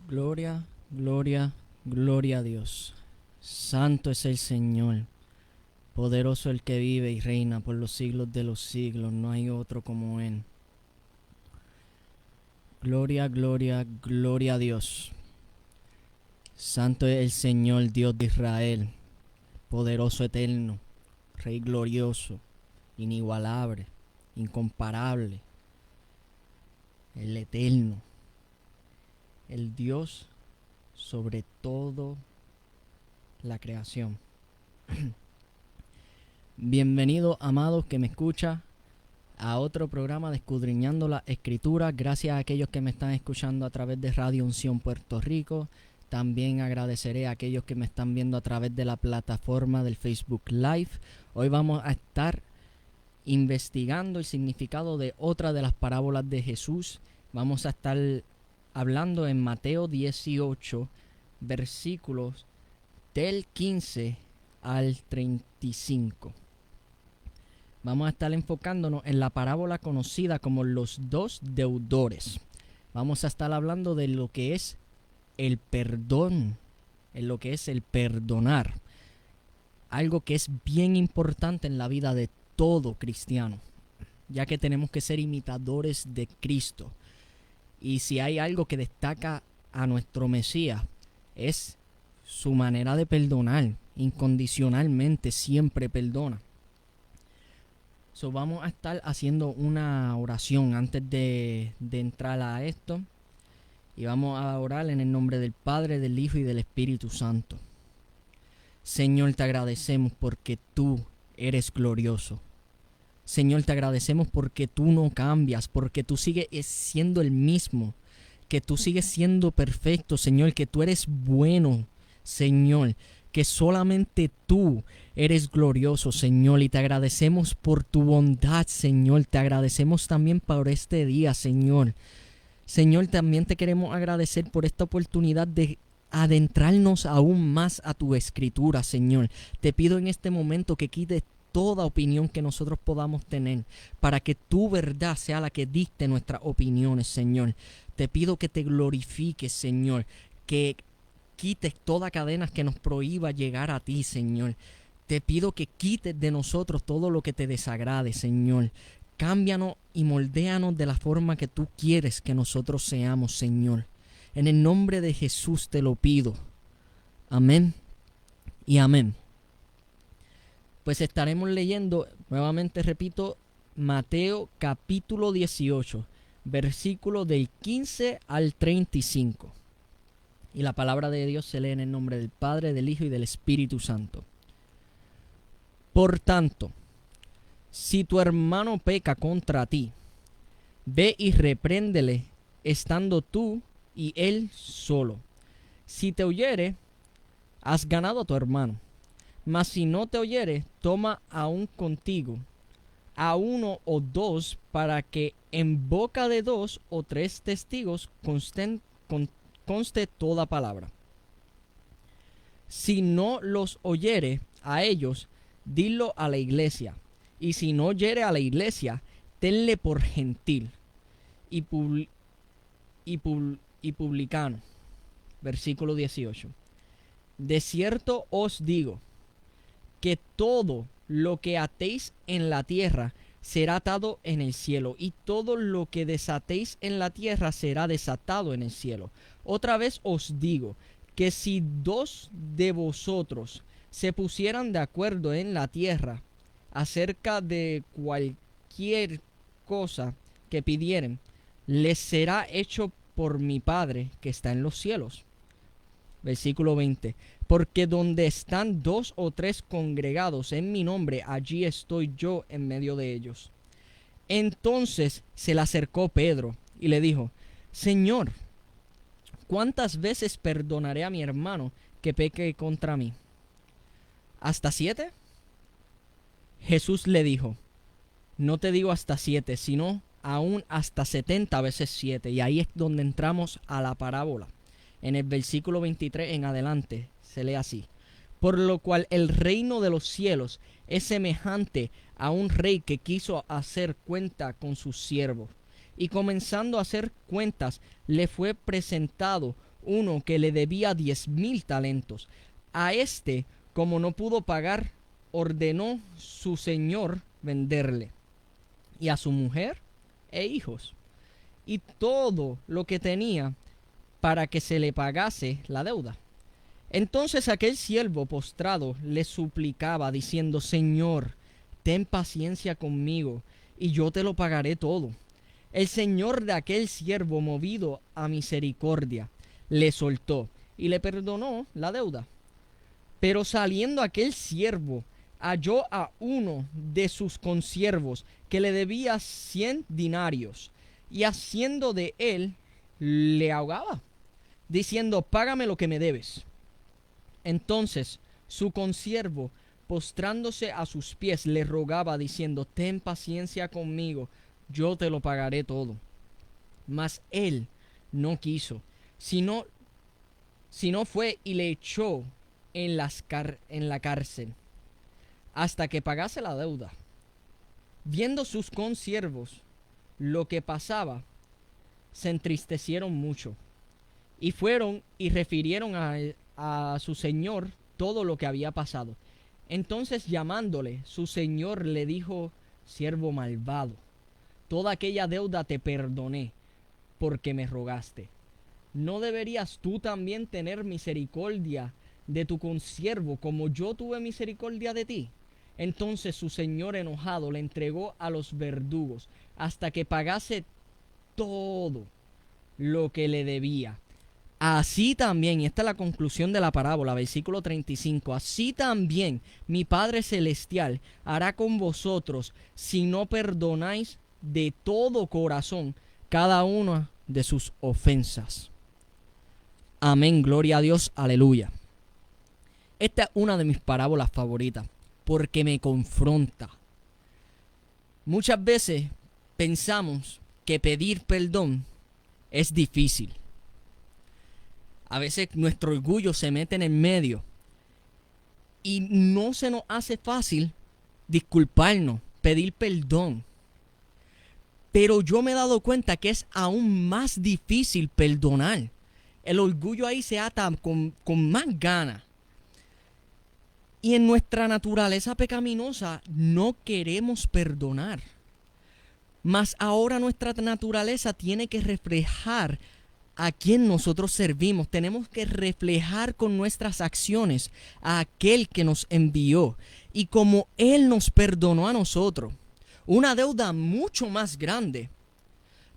Gloria, gloria, gloria a Dios. Santo es el Señor, poderoso el que vive y reina por los siglos de los siglos. No hay otro como Él. Gloria, gloria, gloria a Dios. Santo es el Señor, Dios de Israel, poderoso eterno, Rey glorioso, inigualable, incomparable, el eterno, el Dios sobre todo la creación. Bienvenido, amados que me escucha, a otro programa de Escudriñando la Escritura. Gracias a aquellos que me están escuchando a través de Radio Unción Puerto Rico. También agradeceré a aquellos que me están viendo a través de la plataforma del Facebook Live. Hoy vamos a estar investigando el significado de otra de las parábolas de Jesús. Vamos a estar hablando en Mateo 18, versículos del 15 al 35. Vamos a estar enfocándonos en la parábola conocida como los dos deudores. Vamos a estar hablando de lo que es el perdón, en lo que es el perdonar. Algo que es bien importante en la vida de todo cristiano, ya que tenemos que ser imitadores de Cristo. Y si hay algo que destaca a nuestro Mesías, es su manera de perdonar. Incondicionalmente siempre perdona. So, vamos a estar haciendo una oración antes de entrar a esto. Y vamos a orar en el nombre del Padre, del Hijo y del Espíritu Santo. Señor, te agradecemos porque tú eres glorioso. Señor, te agradecemos porque tú no cambias, porque tú sigues siendo el mismo, que tú sigues siendo perfecto, Señor, que tú eres bueno, Señor, que solamente tú eres glorioso, Señor, y te agradecemos por tu bondad, Señor. Te agradecemos también por este día, Señor. Señor, también te queremos agradecer por esta oportunidad de adentrarnos aún más a tu escritura, Señor. Te pido en este momento que quites toda opinión que nosotros podamos tener, para que tu verdad sea la que dicte nuestras opiniones, Señor. Te pido que te glorifiques, Señor, que quites toda cadena que nos prohíba llegar a ti, Señor. Te pido que quites de nosotros todo lo que te desagrade, Señor. Cámbianos y moldéanos de la forma que tú quieres que nosotros seamos, Señor. En el nombre de Jesús te lo pido. Amén y amén. Pues estaremos leyendo, nuevamente repito, Mateo capítulo 18, versículo del 15 al 35. Y la palabra de Dios se lee en el nombre del Padre, del Hijo y del Espíritu Santo. Por tanto, si tu hermano peca contra ti, ve y repréndele, estando tú y él solo. Si te oyere, has ganado a tu hermano. Mas si no te oyere, toma aún contigo a uno o dos, para que en boca de dos o tres testigos conste toda palabra. Si no los oyere a ellos, dilo a la iglesia. Y si no oyere a la iglesia, tenle por gentil y publicano. Versículo 18. De cierto os digo, que todo lo que atéis en la tierra será atado en el cielo, y todo lo que desatéis en la tierra será desatado en el cielo. Otra vez os digo, que si dos de vosotros se pusieran de acuerdo en la tierra acerca de cualquier cosa que pidieren, les será hecho por mi Padre que está en los cielos. Versículo 20. Porque donde están dos o tres congregados en mi nombre, allí estoy yo en medio de ellos. Entonces se le acercó Pedro y le dijo, Señor, ¿cuántas veces perdonaré a mi hermano que peque contra mí? ¿Hasta 7? Jesús le dijo, no te digo hasta 7, sino aún hasta 70 veces 7. Y ahí es donde entramos a la parábola. En el versículo 23 en adelante se lee así. Por lo cual el reino de los cielos es semejante a un rey que quiso hacer cuenta con sus siervos. Y comenzando a hacer cuentas, le fue presentado uno que le debía 10,000 talentos. A este, como no pudo pagar, ordenó su señor venderle, y a su mujer e hijos, y todo lo que tenía, para que se le pagase la deuda. Entonces aquel siervo postrado le suplicaba, diciendo: Señor, ten paciencia conmigo, y yo te lo pagaré todo. El señor de aquel siervo, movido a misericordia, le soltó y le perdonó la deuda. Pero saliendo aquel siervo, halló a uno de sus consiervos que le debía 100 dinarios, y haciendo de él, le ahogaba, diciendo: Págame lo que me debes. Entonces su consiervo, postrándose a sus pies, le rogaba, diciendo: Ten paciencia conmigo, yo te lo pagaré todo. Mas él no quiso, sino fue y le echó en la cárcel, hasta que pagase la deuda. Viendo sus consiervos lo que pasaba, se entristecieron mucho, y fueron y refirieron a su señor todo lo que había pasado. Entonces, llamándole, su señor le dijo: Siervo malvado, toda aquella deuda te perdoné, porque me rogaste. ¿No deberías tú también tener misericordia de tu consiervo, como yo tuve misericordia de ti? Entonces su señor, enojado, le entregó a los verdugos hasta que pagase todo lo que le debía. Así también, y esta es la conclusión de la parábola, versículo 35, así también mi Padre Celestial hará con vosotros, si no perdonáis de todo corazón cada una de sus ofensas. Amén, gloria a Dios, aleluya. Esta es una de mis parábolas favoritas, porque me confronta. Muchas veces pensamos que pedir perdón es difícil. A veces nuestro orgullo se mete en el medio y no se nos hace fácil disculparnos, pedir perdón. Pero yo me he dado cuenta que es aún más difícil perdonar. El orgullo ahí se ata con más ganas. Y en nuestra naturaleza pecaminosa no queremos perdonar. Mas ahora nuestra naturaleza tiene que reflejar a quien nosotros servimos. Tenemos que reflejar con nuestras acciones a aquel que nos envió. Y como Él nos perdonó a nosotros una deuda mucho más grande,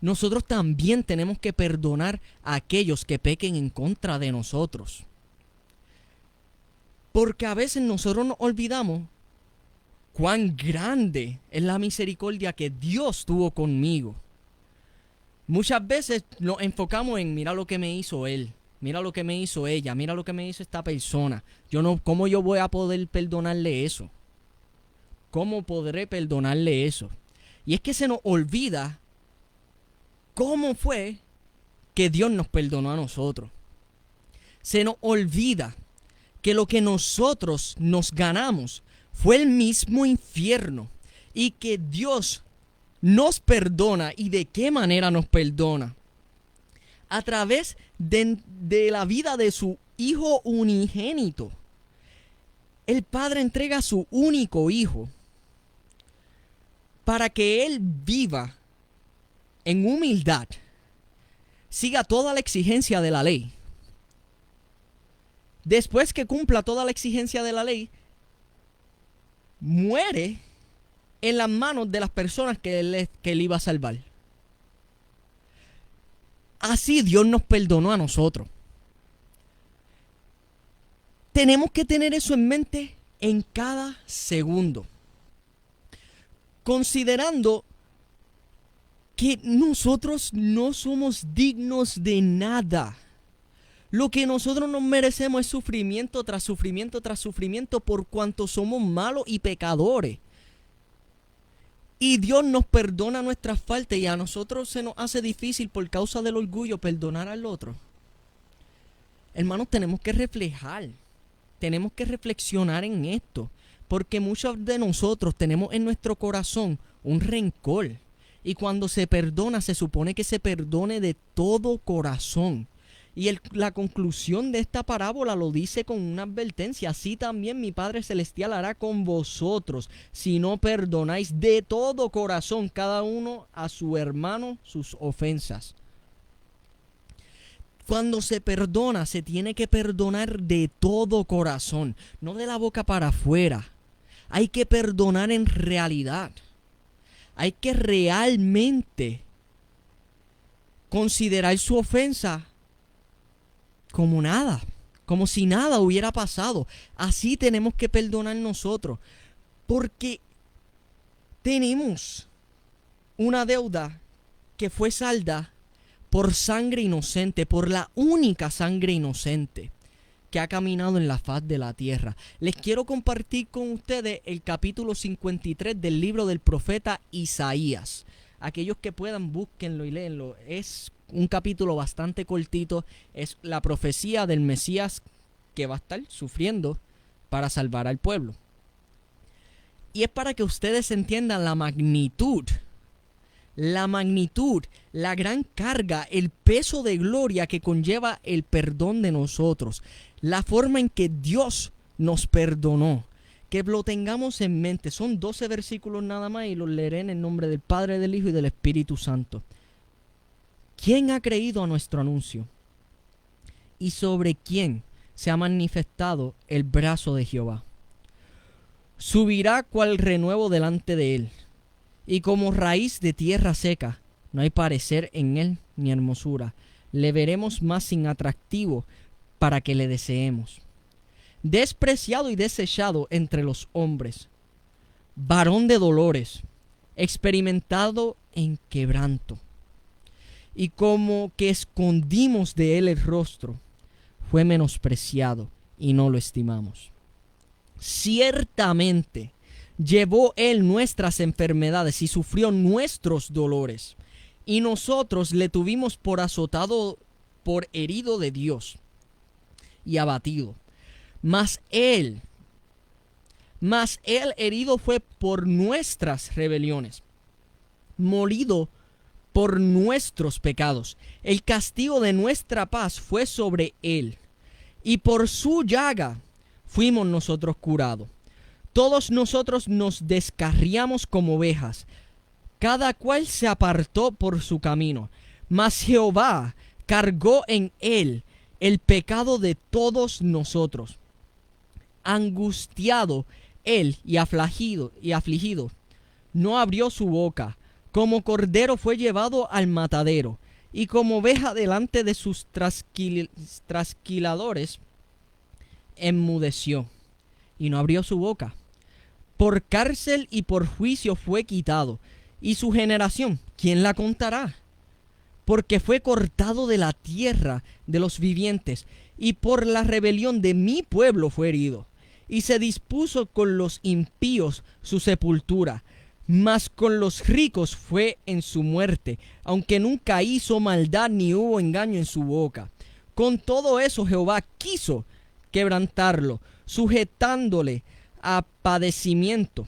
nosotros también tenemos que perdonar a aquellos que pequen en contra de nosotros. Porque a veces nosotros nos olvidamos cuán grande es la misericordia que Dios tuvo conmigo. Muchas veces nos enfocamos en: mira lo que me hizo él, mira lo que me hizo ella, mira lo que me hizo esta persona. ¿Cómo yo voy a poder perdonarle eso? ¿Cómo podré perdonarle eso? Y es que se nos olvida cómo fue que Dios nos perdonó a nosotros. Se nos olvida que lo que nosotros nos ganamos fue el mismo infierno, y que Dios nos perdona. ¿Y de qué manera nos perdona? A través de la vida de su Hijo unigénito. El Padre entrega a su único Hijo para que Él viva en humildad, siga toda la exigencia de la ley. Después que cumpla toda la exigencia de la ley, muere en las manos de las personas que él iba a salvar. Así Dios nos perdonó a nosotros. Tenemos que tener eso en mente en cada segundo, considerando que nosotros no somos dignos de nada. Lo que nosotros nos merecemos es sufrimiento tras sufrimiento tras sufrimiento, por cuanto somos malos y pecadores. Y Dios nos perdona nuestras faltas, y a nosotros se nos hace difícil por causa del orgullo perdonar al otro. Hermanos, tenemos que reflexionar en esto, porque muchos de nosotros tenemos en nuestro corazón un rencor. Y cuando se perdona, se supone que se perdone de todo corazón. Y la conclusión de esta parábola lo dice con una advertencia. Así también mi Padre Celestial hará con vosotros si no perdonáis de todo corazón cada uno a su hermano sus ofensas. Cuando se perdona, se tiene que perdonar de todo corazón, no de la boca para afuera. Hay que perdonar en realidad. Hay que realmente considerar su ofensa como nada, como si nada hubiera pasado. Así tenemos que perdonar nosotros, porque tenemos una deuda que fue saldada por sangre inocente, por la única sangre inocente que ha caminado en la faz de la tierra. Les quiero compartir con ustedes el capítulo 53 del libro del profeta Isaías. Aquellos que puedan, búsquenlo y léenlo. Es un capítulo bastante cortito. Es la profecía del Mesías que va a estar sufriendo para salvar al pueblo. Y es para que ustedes entiendan la magnitud, la gran carga, el peso de gloria que conlleva el perdón de nosotros. La forma en que Dios nos perdonó. Que lo tengamos en mente. Son 12 versículos nada más y los leeré en el nombre del Padre, del Hijo y del Espíritu Santo. ¿Quién ha creído a nuestro anuncio? ¿Y sobre quién se ha manifestado el brazo de Jehová? Subirá cual renuevo delante de él, y como raíz de tierra seca, no hay parecer en él ni hermosura. Le veremos más sin atractivo para que le deseemos. Despreciado y desechado entre los hombres, varón de dolores, experimentado en quebranto. Y como que escondimos de él el rostro, fue menospreciado y no lo estimamos. Ciertamente llevó él nuestras enfermedades y sufrió nuestros dolores, y nosotros le tuvimos por azotado, por herido de Dios y abatido. Mas él herido fue por nuestras rebeliones, molido por nuestros pecados. El castigo de nuestra paz fue sobre él, y por su llaga fuimos nosotros curados. Todos nosotros nos descarriamos como ovejas, cada cual se apartó por su camino, mas Jehová cargó en él el pecado de todos nosotros. Angustiado él y afligido, no abrió su boca. Como cordero fue llevado al matadero, y como oveja delante de sus trasquiladores, enmudeció, y no abrió su boca. Por cárcel y por juicio fue quitado, y su generación, ¿quién la contará? Porque fue cortado de la tierra de los vivientes, y por la rebelión de mi pueblo fue herido. Y se dispuso con los impíos su sepultura, mas con los ricos fue en su muerte, aunque nunca hizo maldad ni hubo engaño en su boca. Con todo eso Jehová quiso quebrantarlo, sujetándole a padecimiento,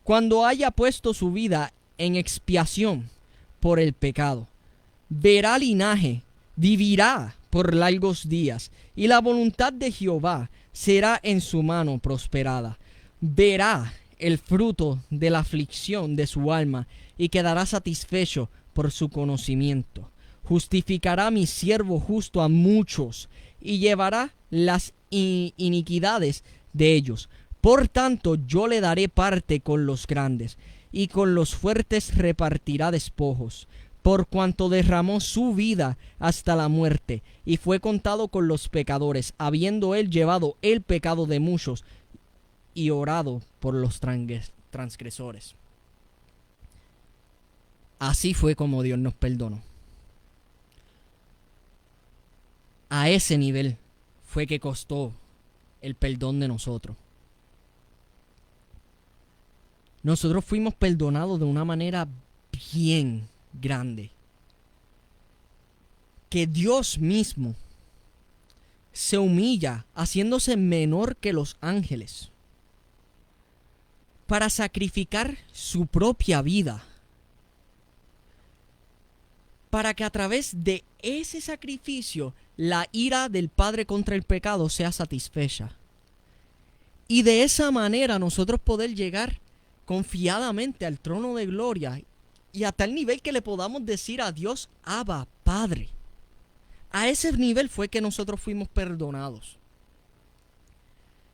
cuando haya puesto su vida en expiación por el pecado. Verá linaje, vivirá por largos días, y la voluntad de Jehová será en su mano prosperada. Verá el fruto de la aflicción de su alma, y quedará satisfecho por su conocimiento. Justificará mi siervo justo a muchos, y llevará las iniquidades de ellos. Por tanto, yo le daré parte con los grandes, y con los fuertes repartirá despojos, por cuanto derramó su vida hasta la muerte, y fue contado con los pecadores, habiendo él llevado el pecado de muchos, y orado por los transgresores. Así fue como Dios nos perdonó. A ese nivel fue que costó el perdón de nosotros. Nosotros fuimos perdonados de una manera bien grande. Que Dios mismo se humilla haciéndose menor que los ángeles para sacrificar su propia vida, para que a través de ese sacrificio la ira del Padre contra el pecado sea satisfecha. Y de esa manera nosotros poder llegar confiadamente al trono de gloria y a tal nivel que le podamos decir a Dios, Abba, Padre. A ese nivel fue que nosotros fuimos perdonados.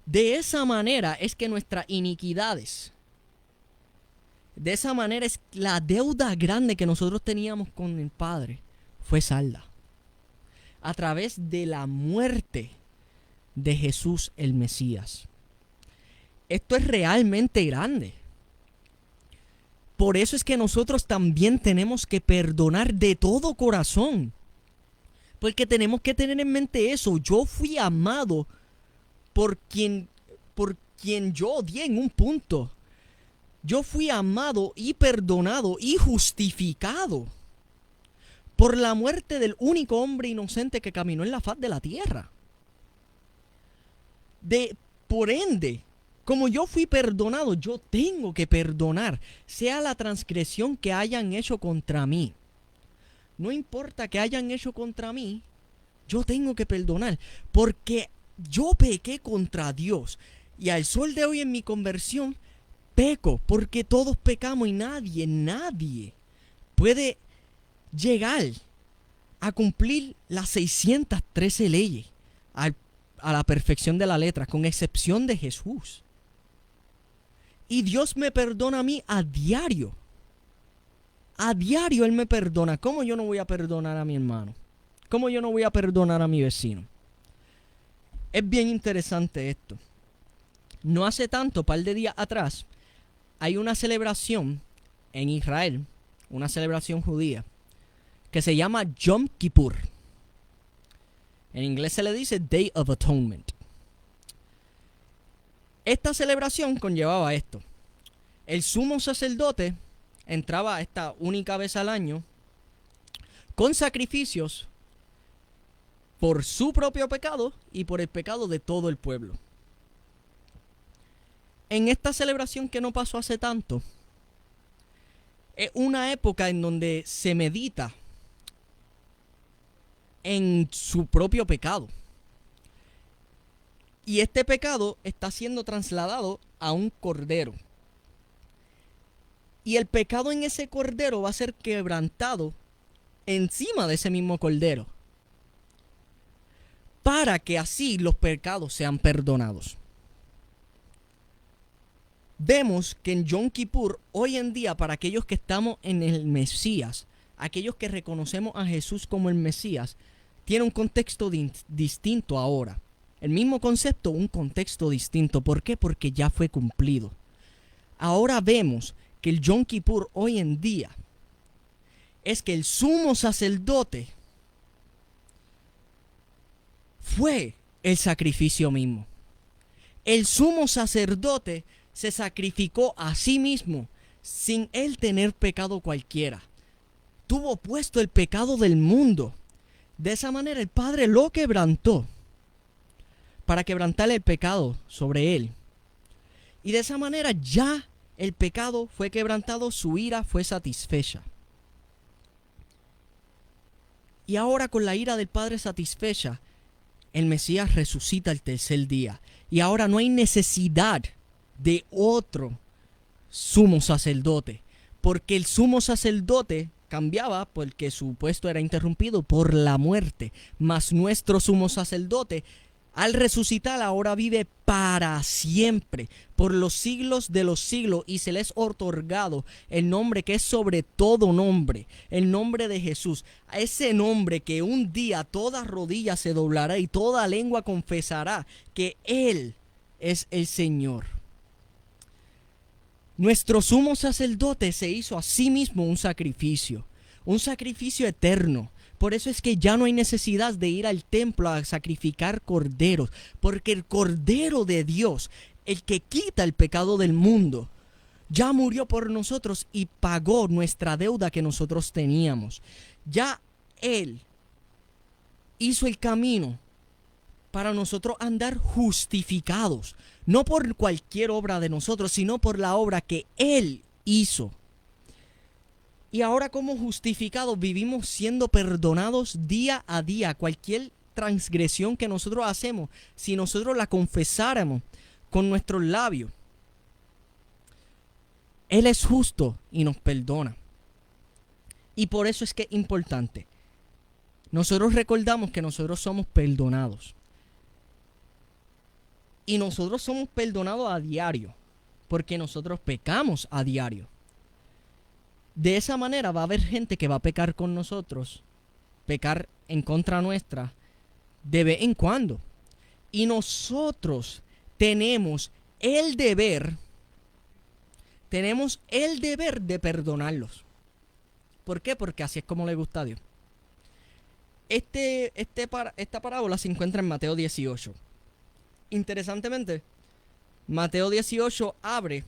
De esa manera es que nuestras iniquidades, de esa manera es la deuda grande que nosotros teníamos con el Padre fue salda. A través de la muerte de Jesús el Mesías. Esto es realmente grande. Por eso es que nosotros también tenemos que perdonar de todo corazón. Porque tenemos que tener en mente eso. Yo fui amado por quien yo odié en un punto. Yo fui amado y perdonado y justificado por la muerte del único hombre inocente que caminó en la faz de la tierra. Por ende, como yo fui perdonado, yo tengo que perdonar, sea la transgresión que hayan hecho contra mí. No importa que hayan hecho contra mí, yo tengo que perdonar, porque yo pequé contra Dios. Y al sol de hoy en mi conversión, peco, porque todos pecamos y nadie puede llegar a cumplir las 613 leyes a la perfección de la letra, con excepción de Jesús. Y Dios me perdona a mí a diario. A diario Él me perdona. ¿Cómo yo no voy a perdonar a mi hermano? ¿Cómo yo no voy a perdonar a mi vecino? Es bien interesante esto. No hace tanto, par de días atrás, hay una celebración en Israel, una celebración judía, que se llama Yom Kippur. En inglés se le dice Day of Atonement. Esta celebración conllevaba esto. El sumo sacerdote entraba esta única vez al año con sacrificios por su propio pecado y por el pecado de todo el pueblo. En esta celebración que no pasó hace tanto, es una época en donde se medita en su propio pecado. Y este pecado está siendo trasladado a un cordero. Y el pecado en ese cordero va a ser quebrantado encima de ese mismo cordero, para que así los pecados sean perdonados. Vemos que en Yom Kippur, hoy en día, para aquellos que estamos en el Mesías, aquellos que reconocemos a Jesús como el Mesías, tiene un contexto distinto ahora. El mismo concepto, un contexto distinto. ¿Por qué? Porque ya fue cumplido. Ahora vemos que el Yom Kippur hoy en día es que el sumo sacerdote fue el sacrificio mismo. El sumo sacerdote se sacrificó a sí mismo sin él tener pecado cualquiera. Tuvo puesto el pecado del mundo. De esa manera el Padre lo quebrantó para quebrantar el pecado sobre él. Y de esa manera ya el pecado fue quebrantado, su ira fue satisfecha. Y ahora con la ira del Padre satisfecha, el Mesías resucita el tercer día. Y ahora no hay necesidad de otro sumo sacerdote, porque el sumo sacerdote cambiaba porque su puesto era interrumpido por la muerte, mas nuestro sumo sacerdote al resucitar ahora vive para siempre, por los siglos de los siglos, y se les ha otorgado el nombre que es sobre todo nombre, el nombre de Jesús, a ese nombre que un día toda rodilla se doblará y toda lengua confesará que Él es el Señor. Nuestro sumo sacerdote se hizo a sí mismo un sacrificio eterno. Por eso es que ya no hay necesidad de ir al templo a sacrificar corderos, porque el Cordero de Dios, el que quita el pecado del mundo, ya murió por nosotros y pagó nuestra deuda que nosotros teníamos. Ya Él hizo el camino para nosotros andar justificados, no por cualquier obra de nosotros, sino por la obra que Él hizo. Y ahora como justificados vivimos siendo perdonados día a día. Cualquier transgresión que nosotros hacemos, si nosotros la confesáramos con nuestros labios, Él es justo y nos perdona. Y por eso es que es importante. Nosotros recordamos que nosotros somos perdonados. Y nosotros somos perdonados a diario, porque nosotros pecamos a diario. De esa manera va a haber gente que va a pecar con nosotros, pecar en contra nuestra, de vez en cuando. Y nosotros tenemos el deber de perdonarlos. ¿Por qué? Porque así es como le gusta a Dios. Esta parábola se encuentra en Mateo 18. Interesantemente, Mateo 18 abre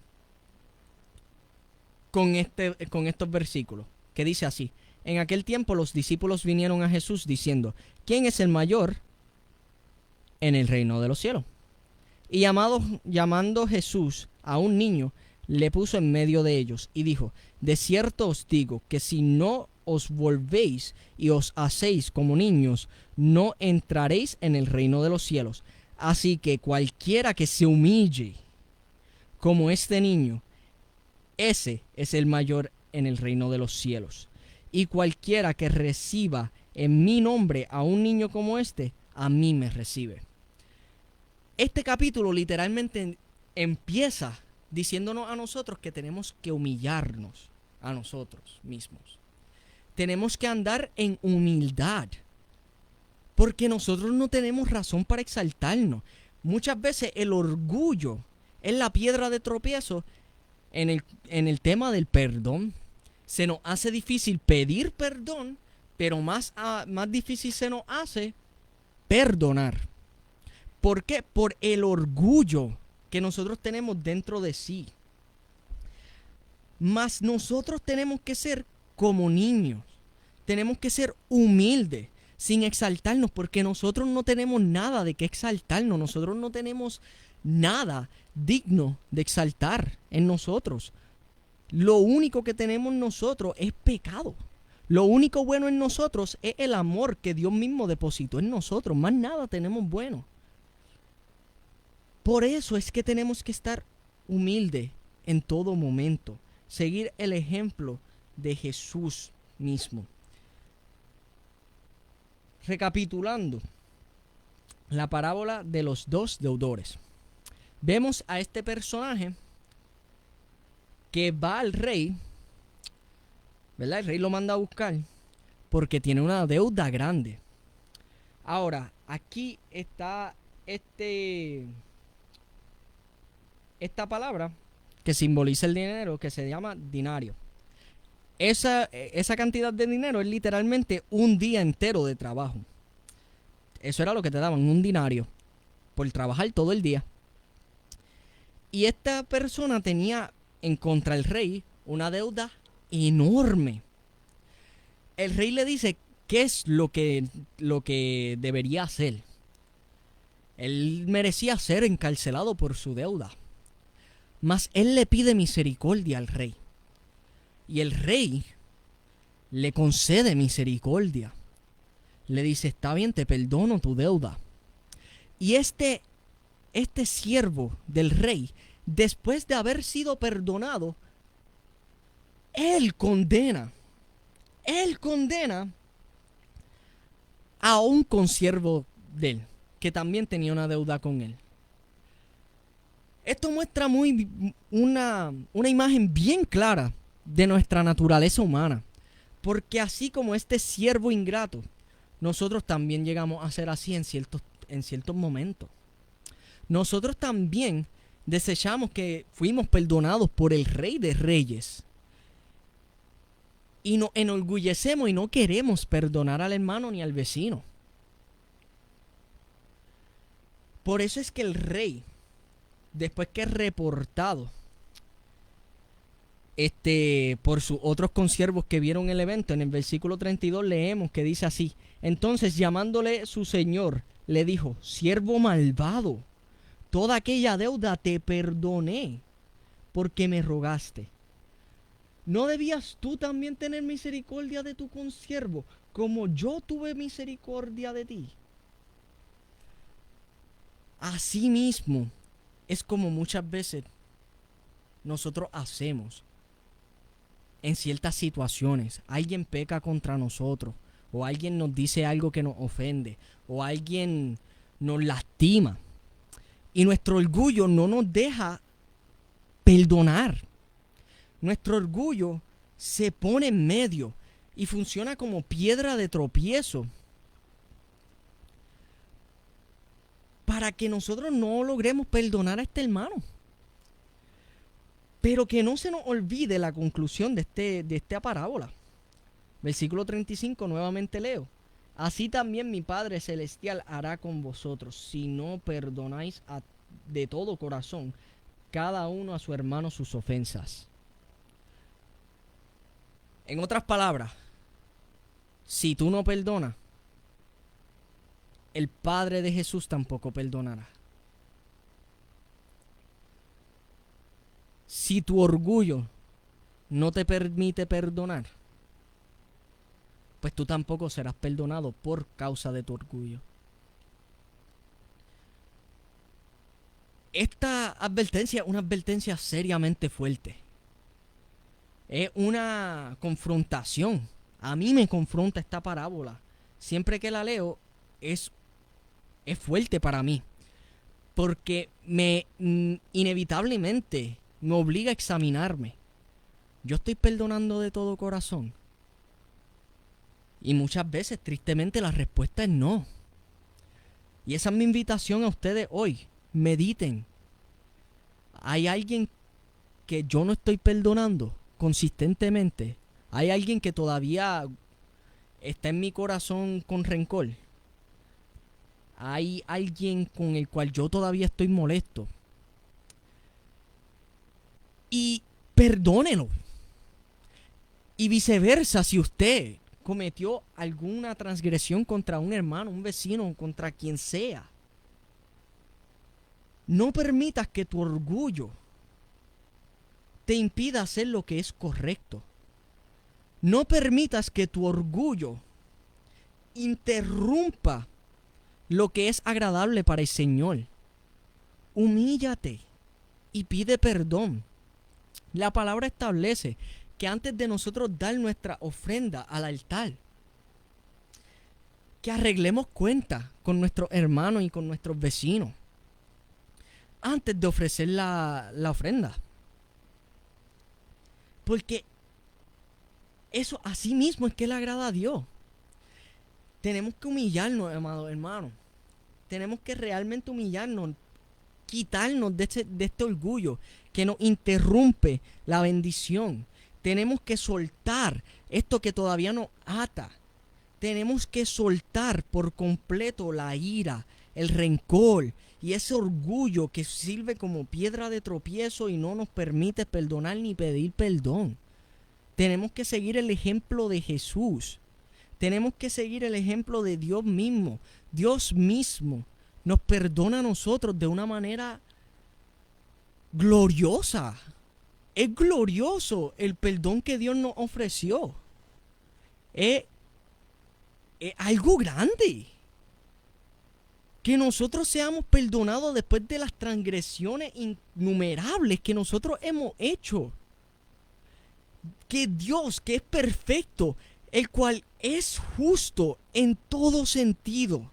con estos versículos, que dice así: en aquel tiempo los discípulos vinieron a Jesús diciendo: ¿quién es el mayor en el reino de los cielos? Y llamando Jesús a un niño, le puso en medio de ellos y dijo: de cierto os digo que si no os volvéis y os hacéis como niños, no entraréis en el reino de los cielos. Así que cualquiera que se humille como este niño, ese es el mayor en el reino de los cielos. Y cualquiera que reciba en mi nombre a un niño como este, a mí me recibe. Este capítulo literalmente empieza diciéndonos a nosotros que tenemos que humillarnos a nosotros mismos. Tenemos que andar en humildad, porque nosotros no tenemos razón para exaltarnos. Muchas veces el orgullo es la piedra de tropiezo en el tema del perdón. Se nos hace difícil pedir perdón, pero más difícil se nos hace perdonar. ¿Por qué? Por el orgullo que nosotros tenemos dentro de sí. Mas nosotros tenemos que ser como niños. Tenemos que ser humildes, sin exaltarnos, porque nosotros no tenemos nada de qué exaltarnos. Nosotros no tenemos nada digno de exaltar en nosotros. Lo único que tenemos nosotros es pecado. Lo único bueno en nosotros es el amor que Dios mismo depositó en nosotros. Más nada tenemos bueno. Por eso es que tenemos que estar humildes en todo momento. Seguir el ejemplo de Jesús mismo. Recapitulando la parábola de los dos deudores. Vemos a este personaje que va al rey, ¿verdad? El rey lo manda a buscar porque tiene una deuda grande. Ahora, aquí está esta palabra que simboliza el dinero, que se llama dinario. Esa cantidad de dinero es literalmente un día entero de trabajo. Eso era lo que te daban, un dinario, por trabajar todo el día. Y esta persona tenía en contra del rey una deuda enorme. El rey le dice qué es lo que debería hacer. Él merecía ser encarcelado por su deuda. Mas él le pide misericordia al rey. Y el rey le concede misericordia. Le dice: está bien, te perdono tu deuda. Y este siervo del rey, después de haber sido perdonado, él condena a un consiervo de él, que también tenía una deuda con él. Esto muestra una imagen bien clara de nuestra naturaleza humana. Porque así como este siervo ingrato, nosotros también llegamos a ser así en ciertos momentos. Nosotros también desechamos que fuimos perdonados por el Rey de Reyes. Y nos enorgullecemos y no queremos perdonar al hermano ni al vecino. Por eso es que el rey, después que es reportado por sus otros consiervos que vieron el evento, en el versículo 32 leemos que dice así: entonces, llamándole su señor, le dijo: siervo malvado, toda aquella deuda te perdoné porque me rogaste. ¿No debías tú también tener misericordia de tu consiervo como yo tuve misericordia de ti? Así mismo es como muchas veces nosotros hacemos en ciertas situaciones. Alguien peca contra nosotros, o alguien nos dice algo que nos ofende, o alguien nos lastima. Y nuestro orgullo no nos deja perdonar. Nuestro orgullo se pone en medio y funciona como piedra de tropiezo para que nosotros no logremos perdonar a este hermano. Pero que no se nos olvide la conclusión de esta parábola. Versículo 35, nuevamente leo. Así también mi Padre Celestial hará con vosotros, si no perdonáis de todo corazón cada uno a su hermano sus ofensas. En otras palabras, si tú no perdonas, el Padre de Jesús tampoco perdonará. Si tu orgullo no te permite perdonar, pues tú tampoco serás perdonado por causa de tu orgullo. Esta advertencia es una advertencia seriamente fuerte. Es una confrontación. A mí me confronta esta parábola. Siempre que la leo es fuerte para mí. Porque inevitablemente me obliga a examinarme. Yo estoy perdonando de todo corazón. Y muchas veces, tristemente, la respuesta es no. Y esa es mi invitación a ustedes hoy. Mediten. ¿Hay alguien que yo no estoy perdonando consistentemente? ¿Hay alguien que todavía está en mi corazón con rencor? ¿Hay alguien con el cual yo todavía estoy molesto? Y perdónelo. Y viceversa, si usted cometió alguna transgresión contra un hermano, un vecino, contra quien sea, no permitas que tu orgullo te impida hacer lo que es correcto. No permitas que tu orgullo interrumpa lo que es agradable para el Señor. Humíllate y pide perdón. La palabra establece que antes de nosotros dar nuestra ofrenda al altar, que arreglemos cuenta con nuestros hermanos y con nuestros vecinos antes de ofrecer la ofrenda. Porque eso así mismo es que le agrada a Dios. Tenemos que humillarnos, amados hermanos. Tenemos que realmente humillarnos, quitarnos de este orgullo que nos interrumpe la bendición. Tenemos que soltar esto que todavía nos ata. Tenemos que soltar por completo la ira, el rencor y ese orgullo que sirve como piedra de tropiezo y no nos permite perdonar ni pedir perdón. Tenemos que seguir el ejemplo de Jesús. Tenemos que seguir el ejemplo de Dios mismo. Dios mismo nos perdona a nosotros de una manera gloriosa. Es glorioso el perdón que Dios nos ofreció. Es algo grande. Que nosotros seamos perdonados después de las transgresiones innumerables que nosotros hemos hecho. Que Dios, que es perfecto, el cual es justo en todo sentido,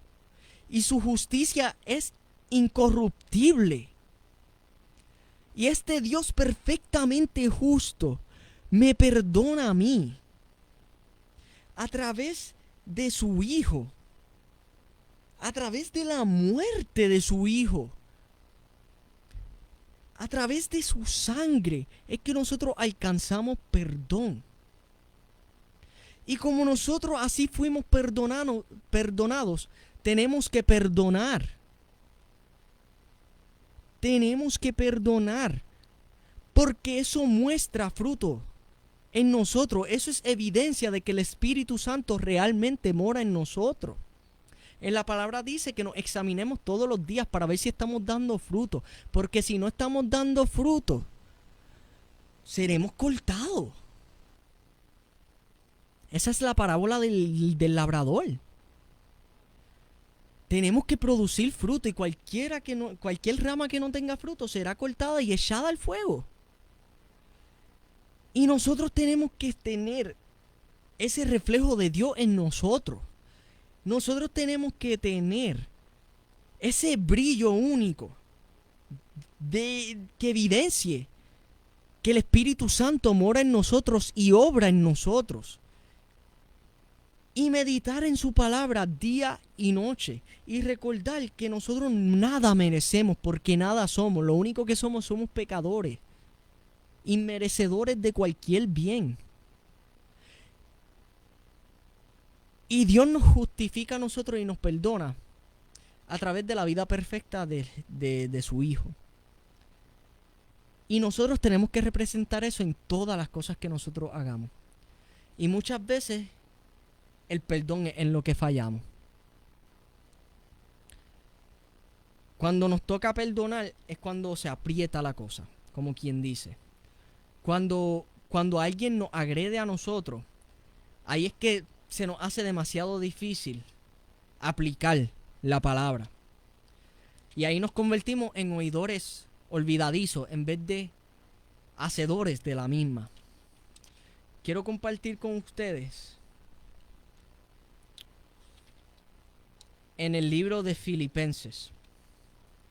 y su justicia es incorruptible. Y este Dios perfectamente justo me perdona a mí a través de su Hijo, a través de la muerte de su Hijo, a través de su sangre, es que nosotros alcanzamos perdón. Y como nosotros así fuimos perdonados, tenemos que perdonar. Tenemos que perdonar, porque eso muestra fruto en nosotros. Eso es evidencia de que el Espíritu Santo realmente mora en nosotros. En la palabra dice que nos examinemos todos los días para ver si estamos dando fruto, porque si no estamos dando fruto, seremos cortados. Esa es la parábola del labrador. tenemos que producir fruto, y cualquier rama que no tenga fruto será cortada y echada al fuego. Y nosotros tenemos que tener ese reflejo de Dios en nosotros. Nosotros tenemos que tener ese brillo único que evidencie que el Espíritu Santo mora en nosotros y obra en nosotros. Y meditar en su palabra día y noche. Y recordar que nosotros nada merecemos, porque nada somos. Lo único que somos pecadores, inmerecedores de cualquier bien. Y Dios nos justifica a nosotros y nos perdona a través de la vida perfecta de su Hijo. Y nosotros tenemos que representar eso en todas las cosas que nosotros hagamos. Y muchas veces el perdón es en lo que fallamos. Cuando nos toca perdonar es cuando se aprieta la cosa, como quien dice. Cuando alguien nos agrede a nosotros, ahí es que se nos hace demasiado difícil aplicar la palabra. Y ahí nos convertimos en oidores olvidadizos en vez de hacedores de la misma. Quiero compartir con ustedes en el libro de Filipenses,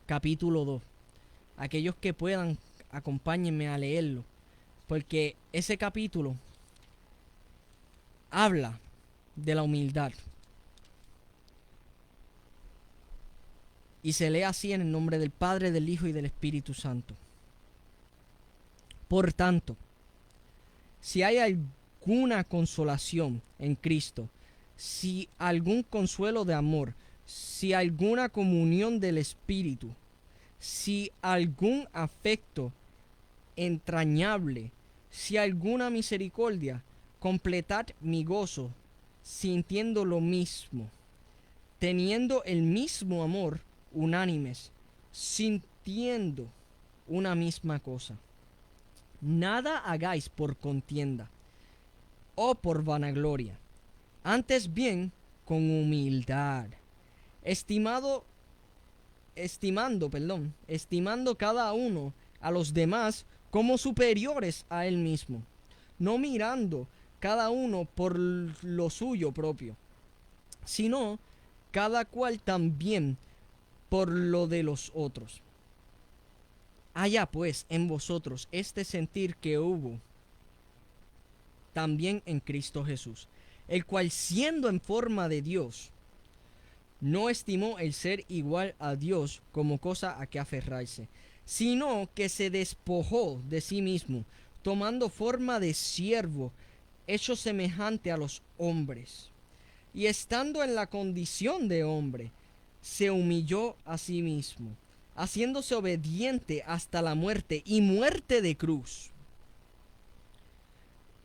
capítulo 2. Aquellos que puedan, acompáñenme a leerlo, porque ese capítulo habla de la humildad. Y se lee así en el nombre del Padre, del Hijo y del Espíritu Santo. Por tanto, si hay alguna consolación en Cristo, si algún consuelo de amor, si alguna comunión del Espíritu, si algún afecto entrañable, si alguna misericordia, completad mi gozo, sintiendo lo mismo, teniendo el mismo amor, unánimes, sintiendo una misma cosa. Nada hagáis por contienda o por vanagloria, antes bien con humildad, estimando cada uno a los demás como superiores a él mismo, no mirando cada uno por lo suyo propio, sino cada cual también por lo de los otros. Haya pues en vosotros este sentir que hubo también en Cristo Jesús, el cual siendo en forma de Dios, no estimó el ser igual a Dios como cosa a que aferrarse, sino que se despojó de sí mismo, tomando forma de siervo, hecho semejante a los hombres, y estando en la condición de hombre, se humilló a sí mismo, haciéndose obediente hasta la muerte, y muerte de cruz.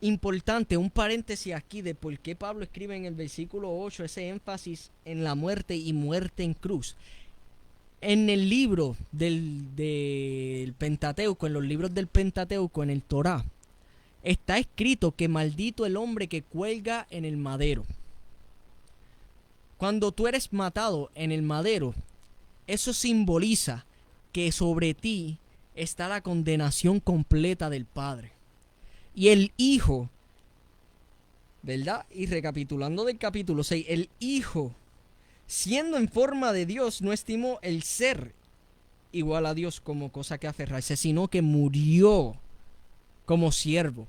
Importante, un paréntesis aquí de por qué Pablo escribe en el versículo 8 ese énfasis en la muerte y muerte en cruz. En el libro del Pentateuco, en los libros del Pentateuco, en el Torá, está escrito que maldito el hombre que cuelga en el madero. Cuando tú eres matado en el madero, eso simboliza que sobre ti está la condenación completa del Padre. Y el Hijo, ¿verdad? Y recapitulando del capítulo 6, el Hijo, siendo en forma de Dios, no estimó el ser igual a Dios como cosa que aferrarse, sino que murió como siervo.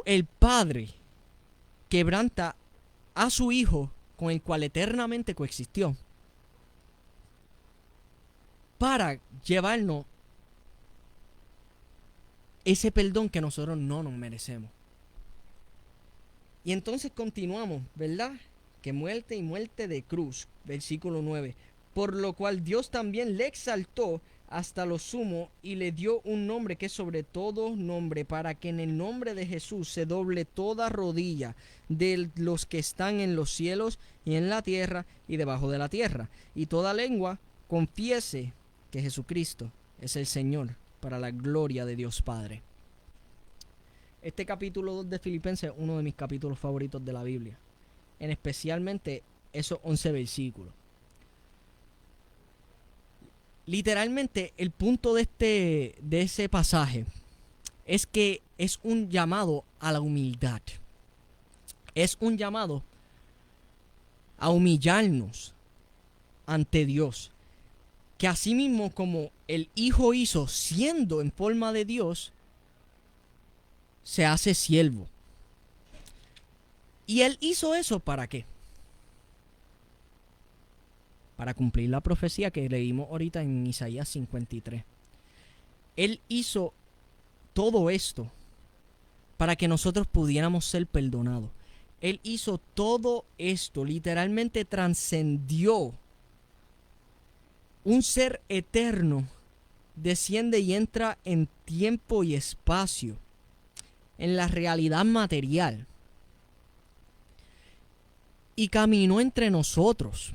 El Padre quebranta a su Hijo con el cual eternamente coexistió para llevarnos ese perdón que nosotros no nos merecemos. Y entonces continuamos, ¿verdad? Que muerte y muerte de cruz, versículo 9. Por lo cual Dios también le exaltó hasta lo sumo y le dio un nombre que es sobre todo nombre, para que en el nombre de Jesús se doble toda rodilla de los que están en los cielos y en la tierra y debajo de la tierra, y toda lengua confiese que Jesucristo es el Señor, para la gloria de Dios Padre. Este capítulo 2 de Filipenses es uno de mis capítulos favoritos de la Biblia. Especialmente esos 11 versículos. Literalmente el punto de ese pasaje es que es un llamado a la humildad. Es un llamado a humillarnos ante Dios. Que así mismo como el Hijo hizo siendo en forma de Dios, se hace siervo. ¿Y él hizo eso para qué? Para cumplir la profecía que leímos ahorita en Isaías 53. Él hizo todo esto para que nosotros pudiéramos ser perdonados. Él hizo todo esto, literalmente trascendió. Un ser eterno desciende y entra en tiempo y espacio, en la realidad material, y caminó entre nosotros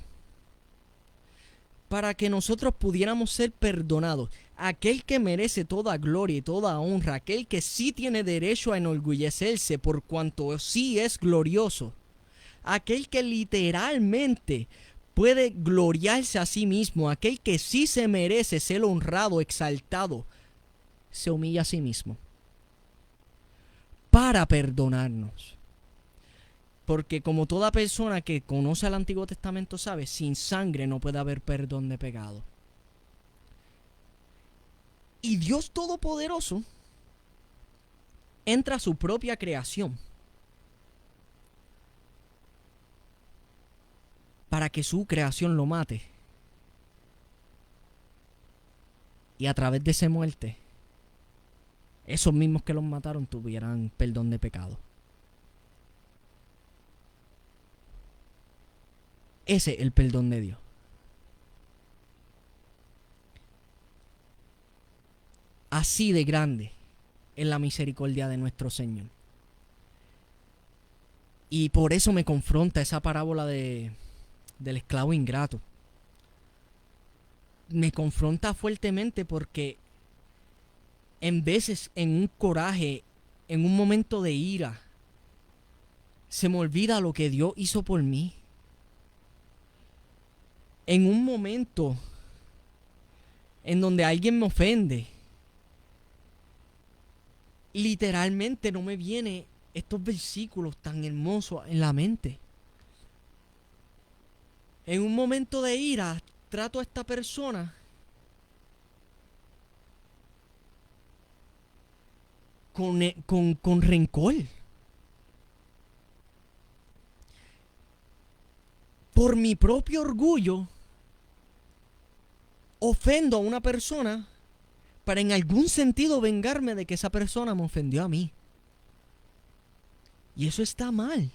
para que nosotros pudiéramos ser perdonados. Aquel que merece toda gloria y toda honra, aquel que sí tiene derecho a enorgullecerse por cuanto sí es glorioso, aquel que literalmente puede gloriarse a sí mismo, aquel que sí se merece ser honrado, exaltado, se humilla a sí mismo para perdonarnos. Porque como toda persona que conoce el Antiguo Testamento sabe, sin sangre no puede haber perdón de pecado. Y Dios Todopoderoso entra a su propia creación para que su creación lo mate. Y a través de esa muerte, esos mismos que los mataron tuvieran perdón de pecado. Ese es el perdón de Dios. Así de grande es la misericordia de nuestro Señor. Y por eso me confronta esa parábola del esclavo ingrato. Me confronta fuertemente porque en veces en un coraje, en un momento de ira, se me olvida lo que Dios hizo por mí. En un momento en donde alguien me ofende, literalmente no me vienen estos versículos tan hermosos en la mente. En un momento de ira, trato a esta persona con rencor. Por mi propio orgullo, ofendo a una persona para en algún sentido vengarme de que esa persona me ofendió a mí. Y eso está mal.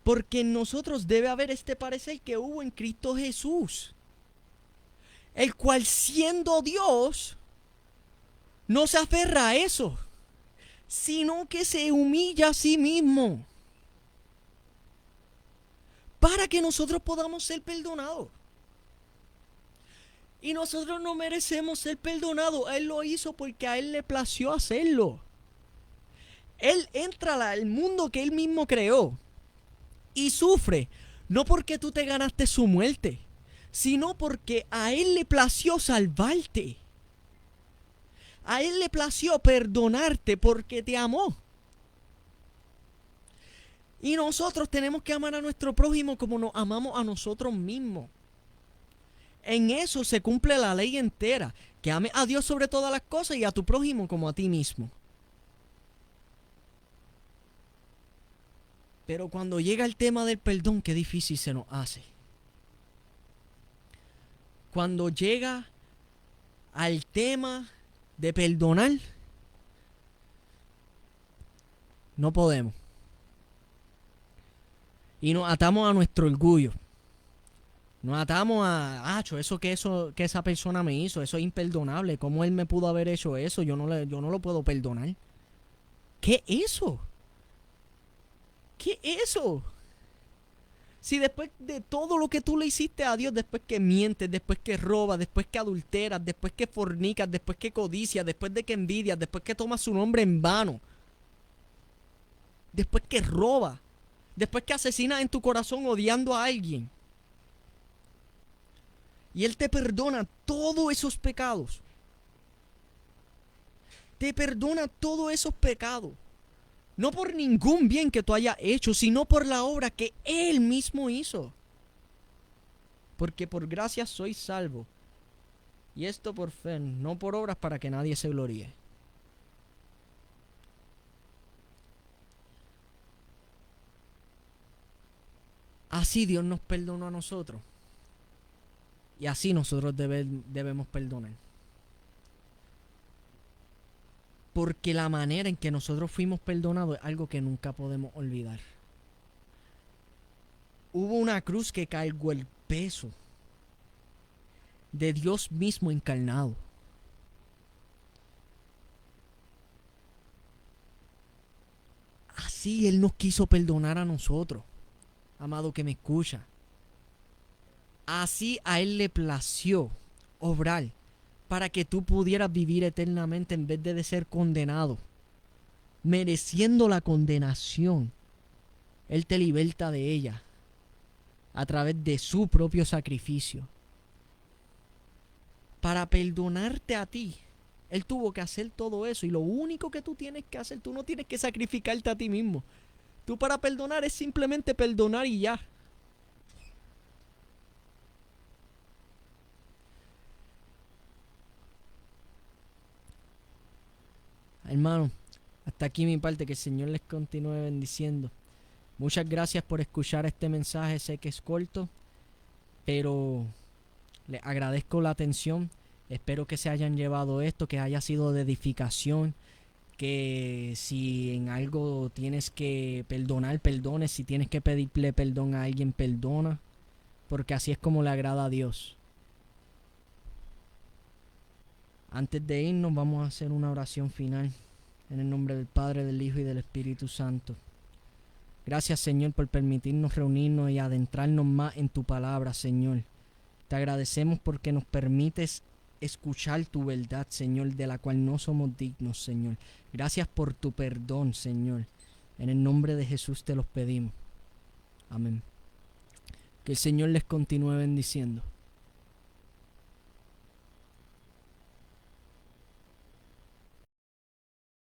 Porque en nosotros debe haber este parecer que hubo en Cristo Jesús, el cual siendo Dios, no se aferra a eso, sino que se humilla a sí mismo para que nosotros podamos ser perdonados. Y nosotros no merecemos ser perdonados. Él lo hizo porque a Él le plació hacerlo. Él entra al mundo que Él mismo creó y sufre, no porque tú te ganaste su muerte, sino porque a Él le plació salvarte. A Él le plació perdonarte porque te amó. Y nosotros tenemos que amar a nuestro prójimo como nos amamos a nosotros mismos. En eso se cumple la ley entera, que ames a Dios sobre todas las cosas y a tu prójimo como a ti mismo. Pero cuando llega el tema del perdón, qué difícil se nos hace. Cuando llega al tema de perdonar, no podemos. Y nos atamos a nuestro orgullo. Nos atamos a, eso que esa persona me hizo, eso es imperdonable. ¿Cómo él me pudo haber hecho eso? Yo no lo puedo perdonar. ¿Qué es eso? ¿Qué es eso? Si después de todo lo que tú le hiciste a Dios, después que mientes, después que robas, después que adulteras, después que fornicas, después que codicias, después de que envidias, después que tomas su nombre en vano, después que robas, Después que asesinas en tu corazón odiando a alguien. Y Él te perdona todos esos pecados. Te perdona todos esos pecados. No por ningún bien que tú hayas hecho, sino por la obra que Él mismo hizo. Porque por gracia soy salvo. Y esto por fe, no por obras para que nadie se gloríe. Así Dios nos perdonó a nosotros. Y así nosotros debemos perdonar. Porque la manera en que nosotros fuimos perdonados es algo que nunca podemos olvidar. Hubo una cruz que cargó el peso de Dios mismo encarnado. Así Él nos quiso perdonar a nosotros, amado que me escucha. Así a Él le plació obrar para que tú pudieras vivir eternamente en vez de ser condenado, mereciendo la condenación. Él te liberta de ella a través de su propio sacrificio. Para perdonarte a ti, Él tuvo que hacer todo eso. Y lo único que tú tienes que hacer, tú no tienes que sacrificarte a ti mismo. Tú para perdonar es simplemente perdonar y ya. Hermano, hasta aquí mi parte, que el Señor les continúe bendiciendo. Muchas gracias por escuchar este mensaje, sé que es corto, pero les agradezco la atención. Espero que se hayan llevado esto, que haya sido de edificación, que si en algo tienes que perdonar, perdones, si tienes que pedirle perdón a alguien, perdona, porque así es como le agrada a Dios. Antes de irnos vamos a hacer una oración final en el nombre del Padre, del Hijo y del Espíritu Santo. Gracias, Señor, por permitirnos reunirnos y adentrarnos más en tu palabra, Señor. Te agradecemos porque nos permites escuchar tu verdad, Señor, de la cual no somos dignos, Señor. Gracias por tu perdón, Señor. En el nombre de Jesús te los pedimos. Amén. Que el Señor les continúe bendiciendo.